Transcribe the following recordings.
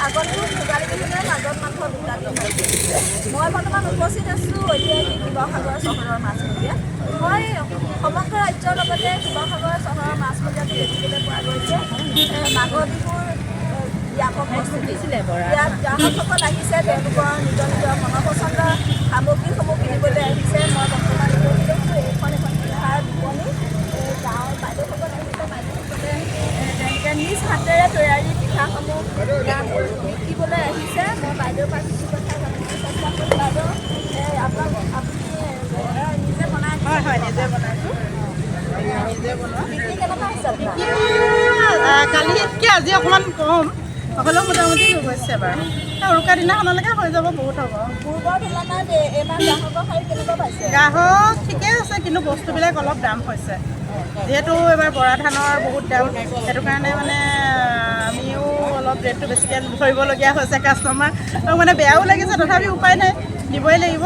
আগতো ভোগালী বিহুৰ মাজত মাত্ৰ দুটা দিন হৈছে। মই বৰ্তমান উপস্থিত আছোঁ ঐতিহাসিক শিৱসাগৰ চহৰৰ মাছমজিয়াত। মই সমগ্ৰ ৰাজ্যৰ লগতে শিৱসাগৰ চহৰৰ মাছমজিয়াতো দেখিবলৈ পোৱা গৈছে মাঘৰ বিহুৰ ব্যাপক প্ৰস্তুতি। ইয়াত গ্ৰাহকসকল আহিছে, তেওঁলোকৰ নিজৰ নিজৰ মনপচন্দৰ সামগ্ৰীসমূহ কিনিবলৈ আহিছে। মই বৰ্তমান উপস্থিত আছোঁ এইখন এখন পিঠাৰ বিপণী। গাঁৱৰ বাইদেউসকল আহিছে, বাইদেউসকলে তেওঁলোকে নিজ হাতেৰে তৈয়াৰী পিঠাসমূহ ইয়াত বিকিবলৈ আহিছে। মই বাইদেউৰ পৰা কিছু কথা জানিবলৈ চেষ্টা কৰিম। বাইদেউ আপুনি নিজে বনাই? হয়, নিজে বনাইছোঁ। নিজে বনোৱা। বিক্ৰী কেনেকুৱা হৈছে আপোনাৰ? কালিতকৈ আজি অকণমান কম, হ'লেও মোটামুটি হৈছে বাৰু। উৰুকা দিনাখনলৈকে হৈ যাব, বহুত হ'ব। পূৰ্বৰ তুলনাত এইবাৰ গ্ৰাহকৰ শাৰী কেনেকুৱা পাইছে? গ্ৰাহক ঠিকেই আছে, কিন্তু বস্তুবিলাক অলপ দাম হৈছে। যিহেতু এইবাৰ বৰা ধানৰ বহুত দাম, সেইটো কাৰণে মানে আমিও অলপ ৰেটটো বেছিকৈ ধৰিবলগীয়া হৈছে। কাষ্টমাৰ মানে বেয়াও লাগিছে, তথাপি উপায় নাই, নিবই লাগিব।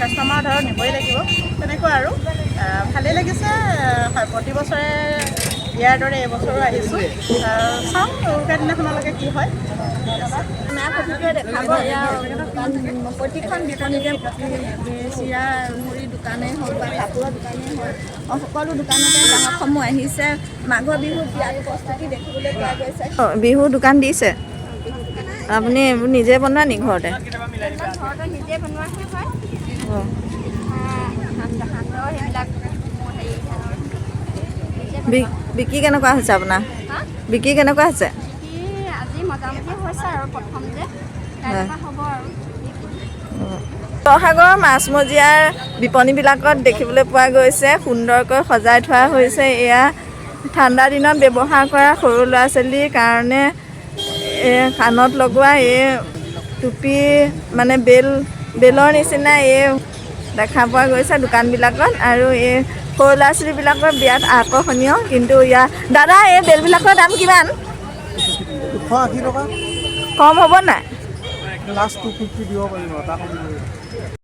কাষ্টমাৰ ধৰক নিবই লাগিব, তেনেকুৱা আৰু ভালেই লাগিছে। প্ৰতি বছৰে ইয়াৰ দৰে এইবছৰো আহিছোঁ। চাওঁ উৰুকা দিনাখনলৈকে কি হয়। দেখাব প্ৰতিখন বিপণীতে চিৰা মুড়ি দোকানেই হওক বা কাপোৰৰ দোকানেই হওক, সকলো দোকানতে গ্ৰাহকসমূহ আহিছে। মাঘৰ বিহুত বিয়াৰ প্ৰস্তুতি দেখিবলৈ পোৱা গৈছে। বিহু দোকান দিছে আপুনি? নিজে বনোৱা নি ঘৰতে? ঘৰতে নিজে বনোৱাহে হয়। বিক্ৰী কেনেকুৱা হৈছে আপোনাৰ? বিক্ৰী কেনেকুৱা হৈছে? আজি মোটামুটি হৈছে আৰু প্ৰথম যে হ'ব আৰু। শিৱসাগৰ মাছমজিয়াৰ বিপণীবিলাকত দেখিবলৈ পোৱা গৈছে সুন্দৰকৈ সজাই থোৱা হৈছে। এয়া ঠাণ্ডা দিনত ব্যৱহাৰ কৰা সৰু ল'ৰা ছোৱালীৰ কাৰণে কাণত লগোৱা এই টুপি, মানে বেলৰ নিচিনা এই দেখা পোৱা গৈছে দোকানবিলাকত। আৰু এই সৰু ল'ৰা ছোৱালীবিলাকৰ বিৰাট আকৰ্ষণীয়। কিন্তু দাদা, এই বেলবিলাকৰ দাম কিমান? 280 টকা। কম হ'ব নাই? লাষ্ট 250 দিব পাৰিব।